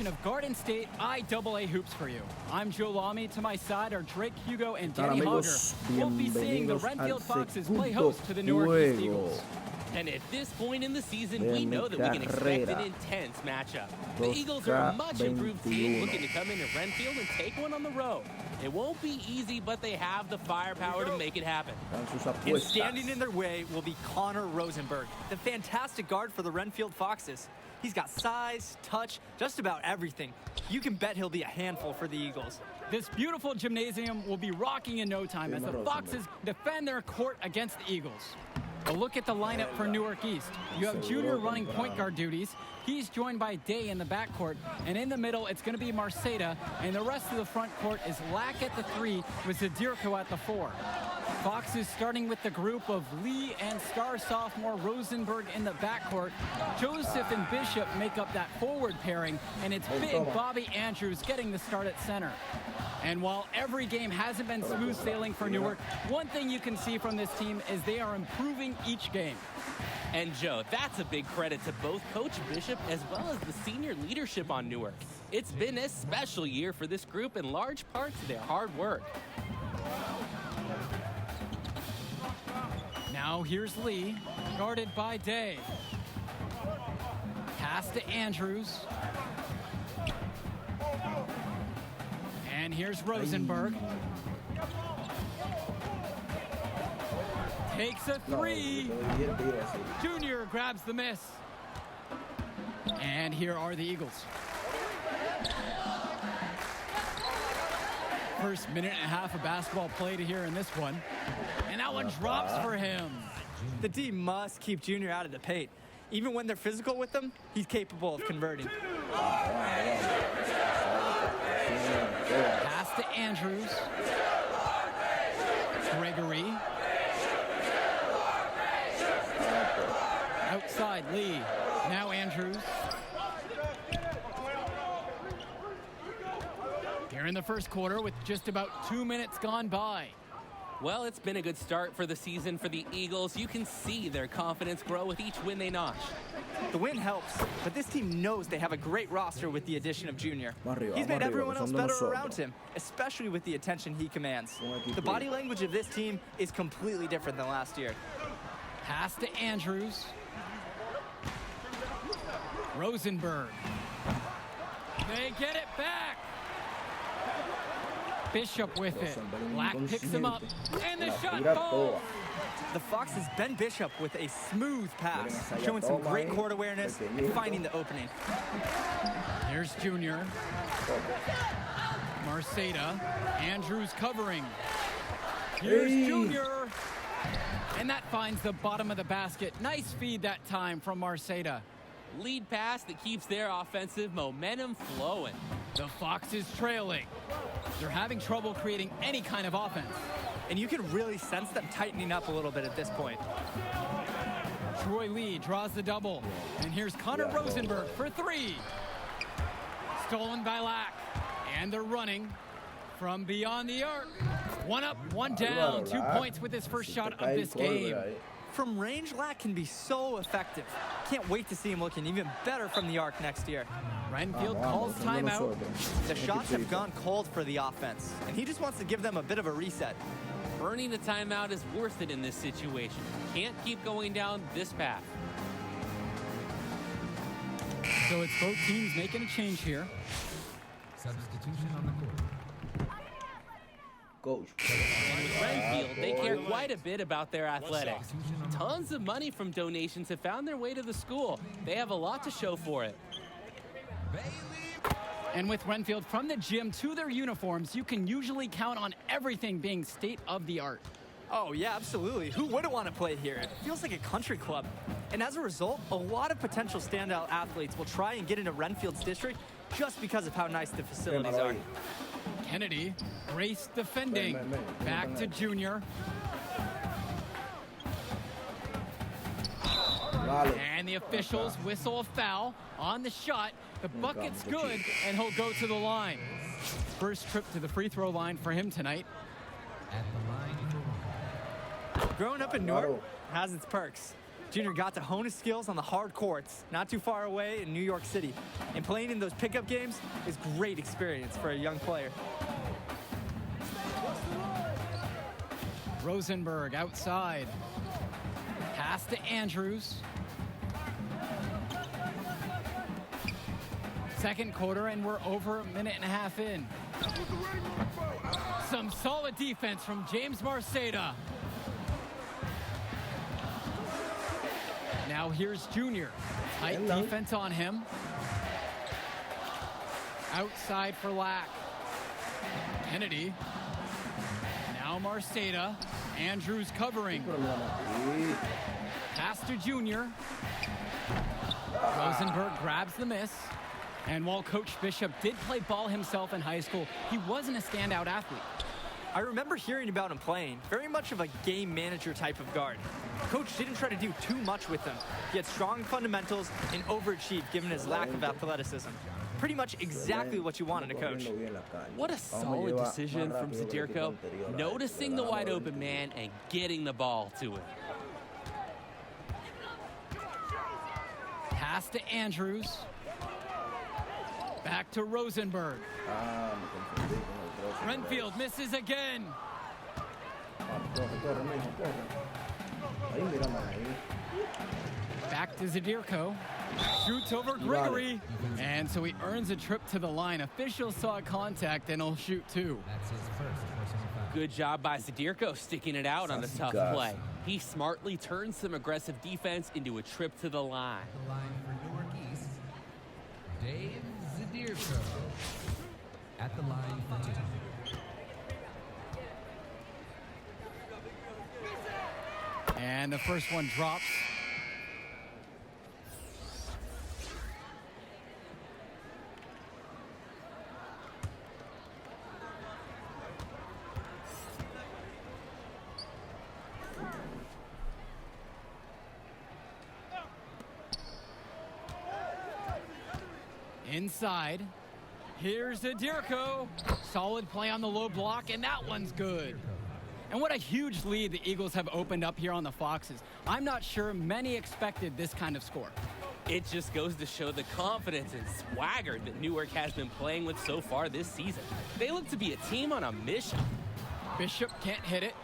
Of Garden State IAA Hoops for you. I'm Joe Lamy. To my side are Drake Hugo and Danny Hogger. We'll be seeing the Renfield Foxes play host to the Newark East Eagles. And at this point in the season, we know that we can expect an intense matchup. The Eagles are a much improved team looking to come into Renfield and take one on the road. It won't be easy, but they have the firepower to make it happen. And standing in their way will be Connor Rosenberg, the fantastic guard for the Renfield Foxes. He's got size, touch, just about everything. You can bet he'll be a handful for the Eagles. This beautiful gymnasium will be rocking in no time as the Foxes defend their court against the Eagles. A look at the lineup for Newark East. You have Junior running point guard duties. He's joined by Day in the backcourt. And in the middle, it's going to be Marceda. And the rest of the front court is Lack at the 3 with Zadirko at the 4. Foxes starting with the group of Lee and star sophomore Rosenberg in the backcourt. Joseph and Bishop make up that forward pairing. And it's big Bobby Andrews getting the start at center. And while every game hasn't been smooth sailing for Newark, one thing you can see from this team is they are improving each game. And Joe, that's a big credit to both Coach Bishop as well as the senior leadership on Newark. It's been a special year for this group in large part to their hard work. Now here's Lee, guarded by Day. Pass to Andrews. And here's Rosenberg. Takes a 3. Junior grabs the miss. And here are the Eagles. First minute and a half of basketball played here in this one. And that one drops for him. The D must keep Junior out of the paint. Even when they're physical with him, he's capable of converting. Pass to Andrews. Gregory. Outside Lee. Now Andrews. Here in the first quarter with just about 2 minutes gone by. Well, it's been a good start for the season for the Eagles. You can see their confidence grow with each win they notch. The win helps, but this team knows they have a great roster with the addition of Junior. He's made everyone else better around him, especially with the attention he commands. The body language of this team is completely different than last year. Pass to Andrews. Rosenberg. They get it back. Bishop with it. Black picks him up. And the shot falls. The Foxes Ben Bishop with a smooth pass, showing some great court awareness and finding the opening. Here's Junior. Marceda. Andrews covering. Here's Junior. And that finds the bottom of the basket. Nice feed that time from Marceda. Lead pass that keeps their offensive momentum flowing. The Foxes trailing. They're having trouble creating any kind of offense. And you can really sense them tightening up a little bit at this point. Troy Lee draws the double. And here's Connor Rosenberg for 3. Stolen by Lack. And they're running from beyond the arc. One up, one down. 2 points with his first shot of this game. From range, Lack can be so effective. Can't wait to see him looking even better from the arc next year. Renfield calls timeout. The shots have gone cold for the offense, and he just wants to give them a bit of a reset. Burning a timeout is worth it in this situation. Can't keep going down this path. So it's both teams making a change here. Substitution on the court. And with Renfield, they care quite a bit about their athletics. Tons of money from donations have found their way to the school. They have a lot to show for it. And with Renfield, from the gym to their uniforms, you can usually count on everything being state-of-the-art. Oh, yeah, absolutely. Who wouldn't want to play here? It feels like a country club. And as a result, a lot of potential standout athletes will try and get into Renfield's district just because of how nice the facilities are. Kennedy, Grace defending. Back to Junior. And the officials whistle a foul on the shot. The bucket's good, and he'll go to the line. First trip to the free throw line for him tonight. At the line. Growing up in Newark has its perks. Junior got to hone his skills on the hard courts, not too far away in New York City. And playing in those pickup games is great experience for a young player. Rosenberg outside. Pass to Andrews. Second quarter, and we're over a minute and a half in. Some solid defense from James Marceda. Now here's Junior. Tight defense on him. Outside for Lack. Kennedy. Now Marceda. Andrews covering. Pass to Junior. Rosenberg grabs the miss. And while Coach Bishop did play ball himself in high school, he wasn't a standout athlete. I remember hearing about him playing, very much of a game manager type of guard. Coach didn't try to do too much with him. He had strong fundamentals and overachieved given his lack of athleticism. Pretty much exactly what you want in a coach. What a solid decision from Zadirko, noticing the wide open man and getting the ball to him. Pass to Andrews. Back to Rosenberg. Renfield misses again. Back to Zadirko. Shoots over Grigory. And so he earns a trip to the line. Officials saw contact and he'll shoot two. That's his first personal foul. Good job by Zadirko sticking it out on a tough play. He smartly turned some aggressive defense into a trip to the line. The line for Newark East, Dave Zadirko. At the line for two. And the first one drops. Inside. Here's Zadirko. Solid play on the low block, and that one's good. And what a huge lead the Eagles have opened up here on the Foxes. I'm not sure many expected this kind of score. It just goes to show the confidence and swagger that Newark has been playing with so far this season. They look to be a team on a mission. Bishop can't hit it.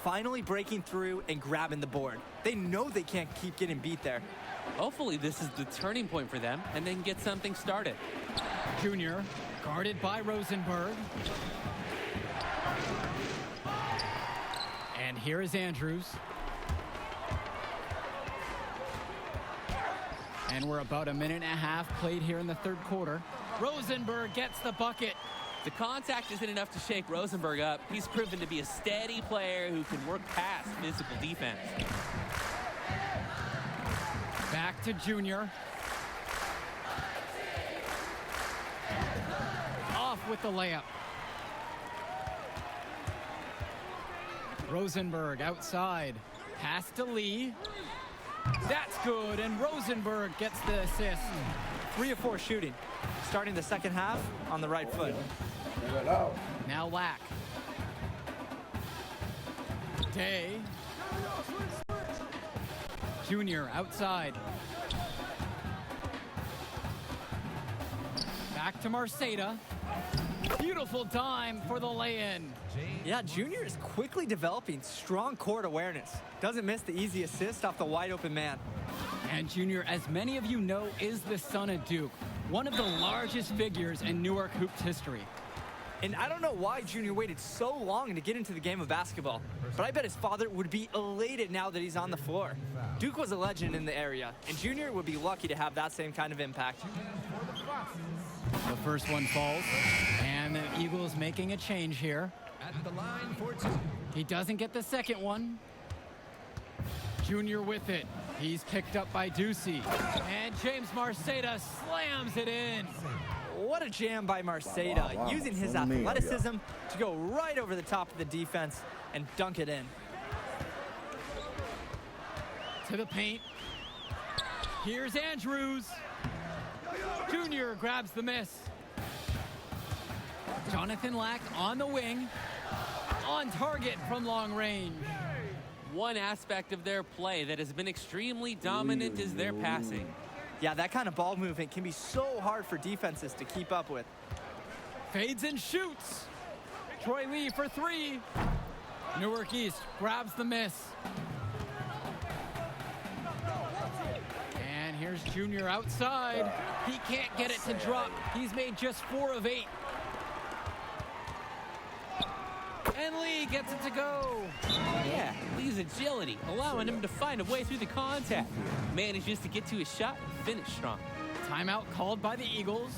Finally breaking through and grabbing the board. They know they can't keep getting beat there. Hopefully this is the turning point for them and they can get something started. Junior, guarded by Rosenberg. And here is Andrews. And we're about a minute and a half played here in the third quarter. Rosenberg gets the bucket. The contact isn't enough to shake Rosenberg up. He's proven to be a steady player who can work past physical defense. Back to Junior. Off with the layup. Rosenberg outside. Pass to Lee. That's good, and Rosenberg gets the assist. 3 of 4 shooting. Starting the second half on the right foot. Now Lack. Day. Junior outside. Back to Marceda. Beautiful dime for the lay-in. Yeah, Junior is quickly developing strong court awareness. Doesn't miss the easy assist off the wide open man. And Junior, as many of you know, is the son of Duke, one of the largest figures in Newark hoops history. And I don't know why Junior waited so long to get into the game of basketball, but I bet his father would be elated now that he's on the floor. Duke was a legend in the area, and Junior would be lucky to have that same kind of impact. The first one falls, and the Eagles making a change here. At the line for two. He doesn't get the second one. Junior with it. He's picked up by Ducey. And James Marceda slams it in. What a jam by Marceda, using his athleticism to go right over the top of the defense and dunk it in. To the paint. Here's Andrews. Junior grabs the miss. Jonathan Lack on the wing. On target from long range. One aspect of their play that has been extremely dominant is their passing. Yeah, that kind of ball movement can be so hard for defenses to keep up with. Fades and shoots. Troy Lee for three. Newark East grabs the miss. And here's Junior outside. He can't get it to drop. He's made just 4 of 8. And Lee gets it to go. Yeah, Lee's agility, allowing him to find a way through the contact. Manages to get to his shot and finish strong. Timeout called by the Eagles.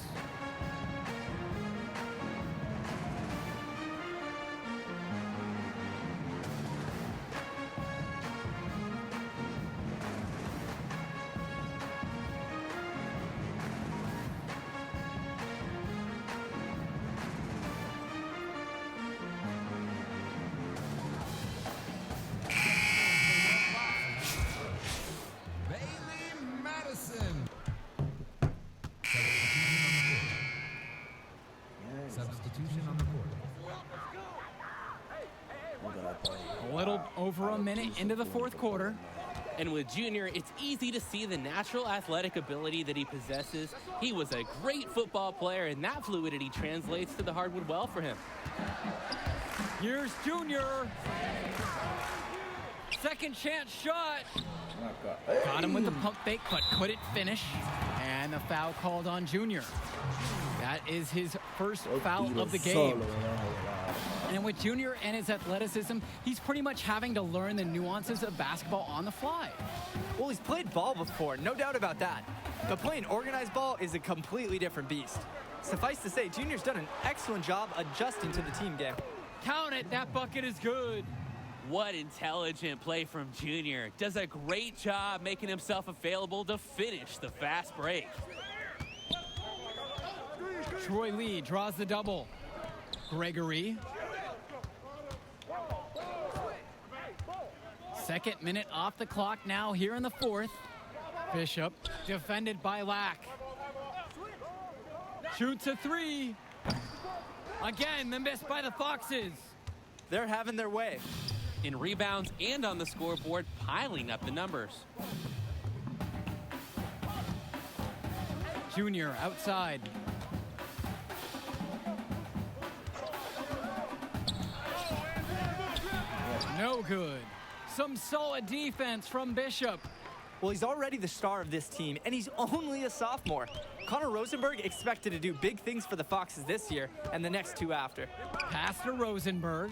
Substitution on the court. A little over a minute into the 4th quarter. And with Junior, it's easy to see the natural athletic ability that he possesses. He was a great football player, and that fluidity translates to the hardwood well for him. Here's Junior. Second chance shot. Got him with the pump fake, but couldn't finish. And the foul called on Junior. That is his first foul of the game. And with Junior and his athleticism, he's pretty much having to learn the nuances of basketball on the fly. Well, he's played ball before, no doubt about that. But playing organized ball is a completely different beast. Suffice to say, Junior's done an excellent job adjusting to the team game. Count it, that bucket is good. What intelligent play from Junior. Does a great job making himself available to finish the fast break. Troy Lee draws the double. Gregory. Second minute off the clock now here in the 4th. Bishop defended by Lack. Shoots a 3. Again, the miss by the Foxes. They're having their way. In rebounds and on the scoreboard, piling up the numbers. Junior outside. No good. Some solid defense from Bishop. Well, he's already the star of this team, and he's only a sophomore. Connor Rosenberg expected to do big things for the Foxes this year and the next 2 after. Pass to Rosenberg.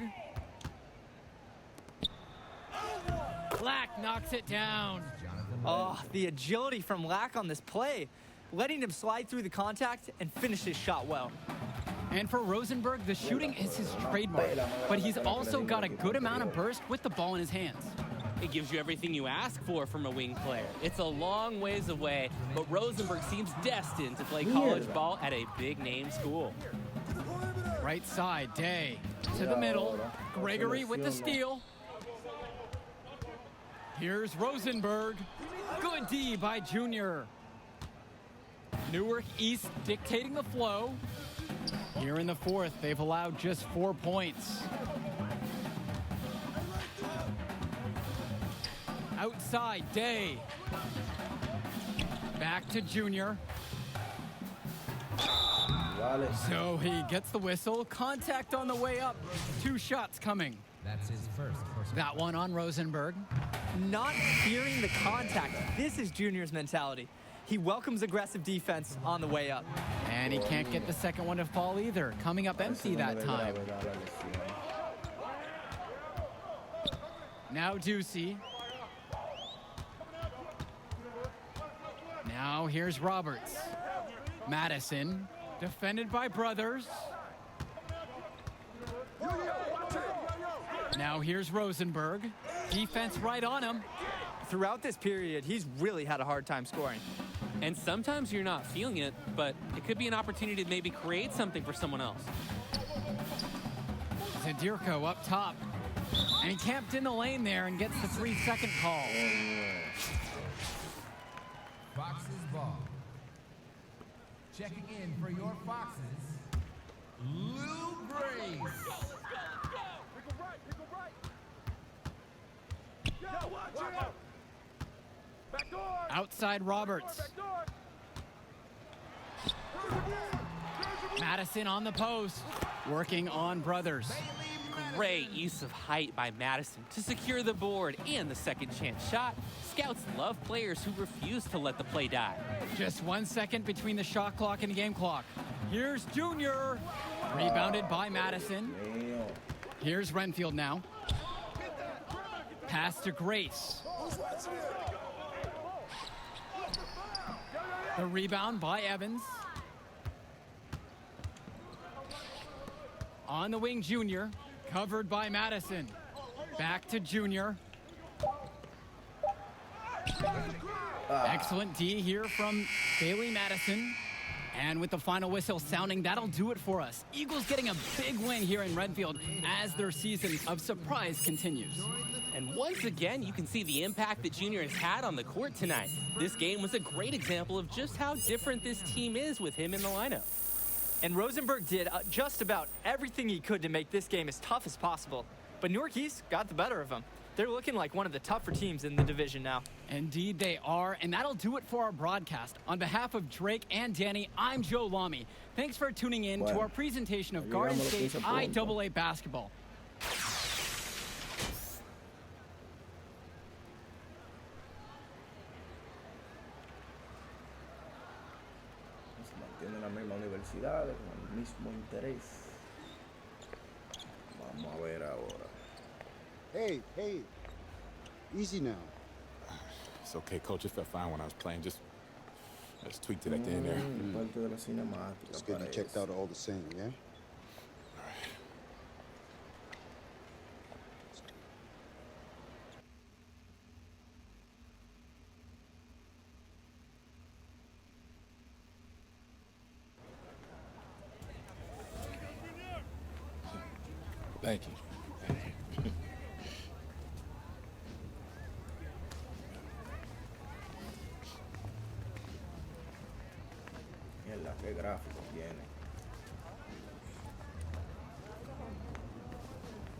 Lack knocks it down. Oh, the agility from Lack on this play, letting him slide through the contact and finish his shot well. And for Rosenberg, the shooting is his trademark, but he's also got a good amount of burst with the ball in his hands. It gives you everything you ask for from a wing player. It's a long ways away, but Rosenberg seems destined to play college ball at a big-name school. Right side, Day to the middle. Gregory with the steal. Here's Rosenberg. Good D by Junior. Newark East dictating the flow. Here in the 4th, they've allowed just 4 points. Outside, Day. Back to Junior. So he gets the whistle. Contact on the way up. 2 shots coming. That's his first. That one on Rosenberg. Not fearing the contact. This is Junior's mentality. He welcomes aggressive defense on the way up. And he can't get the second one to fall either. Coming up empty that time. Now Ducey. Now here's Roberts. Madison, defended by Brothers. Now here's Rosenberg. Defense right on him. Throughout this period, he's really had a hard time scoring. And sometimes you're not feeling it, but it could be an opportunity to maybe create something for someone else. Zadirko up top. And he camped in the lane there and gets the 3-second call. Foxes ball. Checking in for your Foxes, Lou Grace. Outside Roberts. Madison on the post, working on Brothers. Great use of height by Madison to secure the board and the second chance shot. Scouts love players who refuse to let the play die. Just 1 second between the shot clock and the game clock. Here's Junior. Rebounded by Madison. Here's Renfield now. Pass to Grace. The rebound by Evans. On the wing, Junior. Covered by Madison. Back to Junior. Excellent D here from Bailey Madison. And with the final whistle sounding, that'll do it for us. Eagles getting a big win here in Renfield as their season of surprise continues. And once again, you can see the impact that Junior has had on the court tonight. This game was a great example of just how different this team is with him in the lineup. And Rosenberg did just about everything he could to make this game as tough as possible. But Newark East got the better of him. They're looking like one of the tougher teams in the division now. Indeed they are, and that'll do it for our broadcast. On behalf of Drake and Danny, I'm Joe Lamy. Thanks for tuning in to our presentation of Garden State IAA basketball. Tienen la misma universidad, con el mismo interés. Vamos a ver ahora. Hey, easy now. It's okay, coach. It felt fine when I was playing. Just tweaked it at the end there. Parte de la cinemática. It's good you checked out all the same, yeah? Thank you. Mierda, qué gráfico tiene.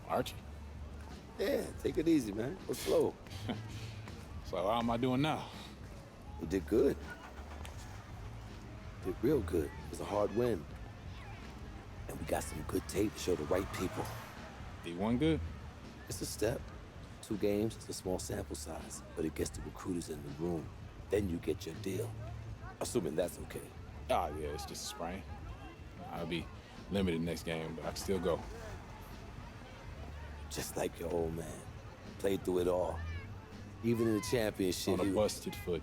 Archie. Yeah, take it easy, man. Go slow. So how am I doing now? You did good. Did real good. It was a hard win. And we got some good tape to show the right people. D1 good? It's a step. 2 games, it's a small sample size, but it gets the recruiters in the room. Then you get your deal. Assuming that's okay. Oh, yeah, it's just a sprain. I'll be limited next game, but I can still go. Just like your old man. Played through it all. Even in the championship, On a busted foot,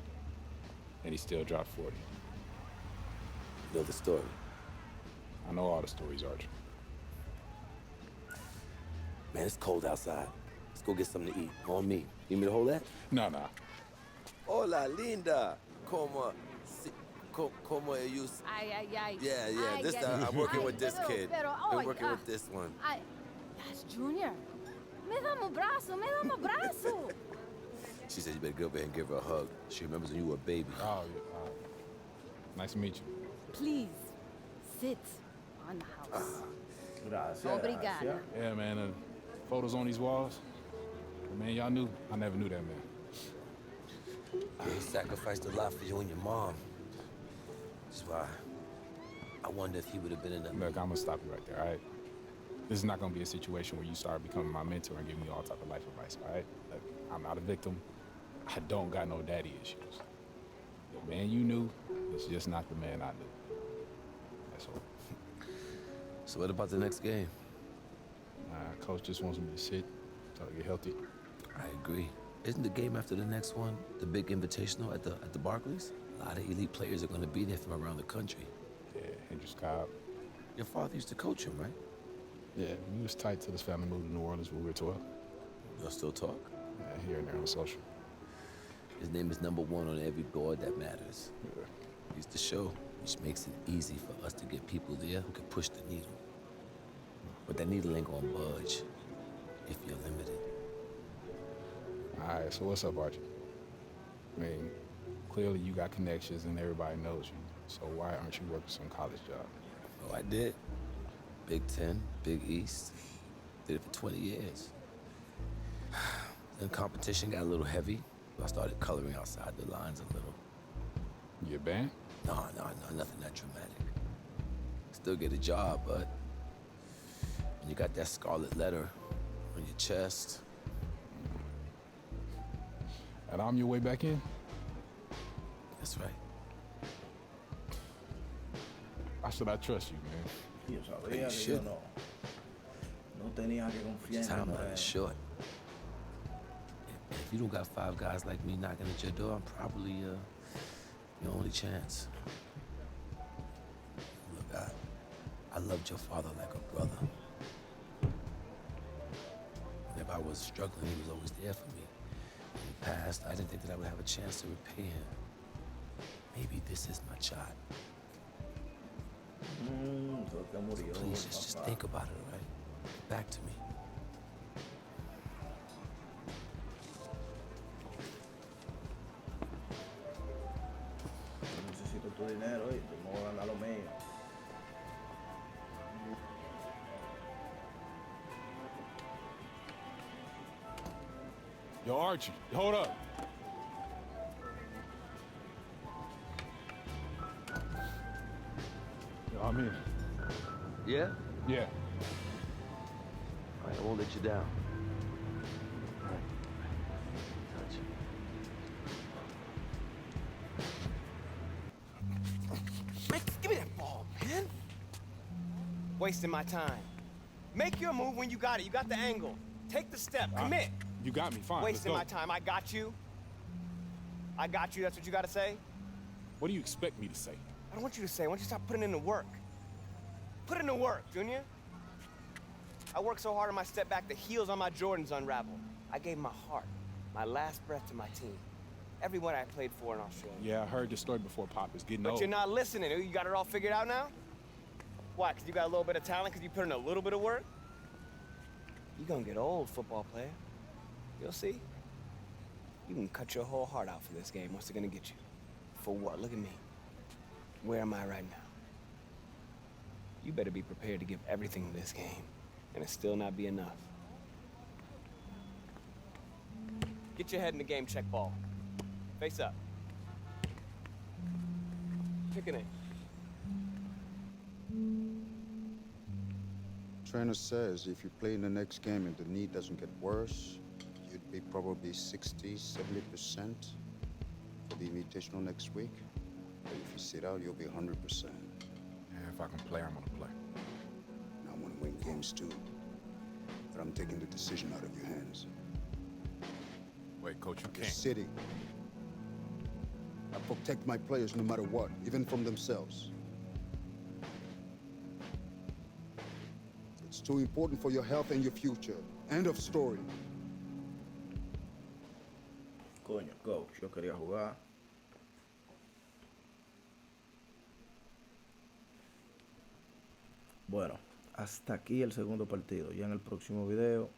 and he still dropped 40. You know the story. I know all the stories, Archie. Man, it's cold outside. Let's go get something to eat. On me. You need me to hold that? No. Hola, linda. Como ellos? Ay. Yeah. Ay, This yeah. time I'm working Ay, with this kid. I'm working with this one. Ay, that's Junior. Me dá um braço. She said you better go over here and give her a hug. She remembers when you were a baby. Oh, yeah. Nice to meet you. Please, sit on the house. Gracias. Obrigada. Gracias. Yeah, man, photos on these walls. Man, y'all knew. I never knew that man. He sacrificed a lot for you and your mom. That's why I wonder if he would have been in the... Look, I'm gonna stop you right there, all right? This is not gonna be a situation where you start becoming my mentor and giving me all type of life advice, all right? Look, I'm not a victim. I don't got no daddy issues. The man you knew is just not the man I knew. That's all. So what about the next game? Coach just wants me to sit until I get healthy. I agree. Isn't the game after the next one the big invitational at the Barclays? A lot of elite players are going to be there from around the country. Yeah, Hendrix Cobb. Your father used to coach him, right? Yeah, he was tight till his family moved to New Orleans when we were 12. Y'all still talk? Yeah, here and there on social. His name is #1 on every board that matters. Yeah. He's the show, which makes it easy for us to get people there who can push the needle. But that needle ain't gonna budge if you're limited. All right, so what's up, Archie? I mean, clearly you got connections and everybody knows you. So why aren't you working some college job? Oh, I did. Big Ten, Big East. Did it for 20 years. Then competition got a little heavy. I started coloring outside the lines a little. You banned? No, nothing that dramatic. Still get a job, but when you got that scarlet letter on your chest. And I'm your way back in? That's right. Why should I trust you, man? Yo sabía que yo no tenía que confiar en Time él. is short. If you don't got 5 guys like me knocking at your door, I'm probably your only chance. Look, I loved your father like a brother. Whenever I was struggling, he was always there for me. In the past, I didn't think that I would have a chance to repay him. Maybe this is my shot. Please, just think about it, all right? Get back to me. Necesito tu dinero y tú no vas a ganar lo mío. Yo, Archie, hold up. Yo, I'm in. Yeah? Yeah. All right, I won't let you down. All right. Touch. Man, give me that ball, man. Wasting my time. Make your move when you got it. You got the angle. Take the step. Commit. You got me, fine. Wasting my let's go. time. I got you. I got you. That's what you got to say? What do you expect me to say? I don't want you to say. I want you to stop putting in the work. Put in the work, Junior. I worked so hard on my step back, the heels on my Jordans unraveled. I gave my heart, my last breath to my team. Everyone I played for in Australia. Yeah, I heard the story before, Pop. It's getting But old. you're not listening. You got it all figured out now? Why, because you got a little bit of talent because you put in a little bit of work? You're going to get old, football player. You'll see. You can cut your whole heart out for this game. What's it going to get you? For what? Look at me. Where am I right now? You better be prepared to give everything to this game, and it still not be enough. Get your head in the game, check ball. Face up. Kick it in. Trainer says if you play in the next game and the knee doesn't get worse, you'd be probably 60, 70% for the invitational next week. But if you sit out, you'll be 100%. Yeah, if I can play, I'm gonna play. And I want to win games too. But I'm taking the decision out of your hands. Wait, Coach, you The can't. city. I protect my players no matter what, even from themselves. It's too important for your health and your future. End of story. Coño, coach, yo quería jugar. Bueno, hasta aquí el segundo partido. Ya en el próximo video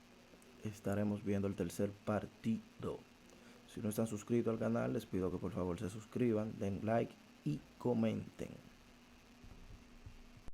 estaremos viendo el tercer partido. Si no están suscritos al canal, les pido que por favor se suscriban, den like y comenten.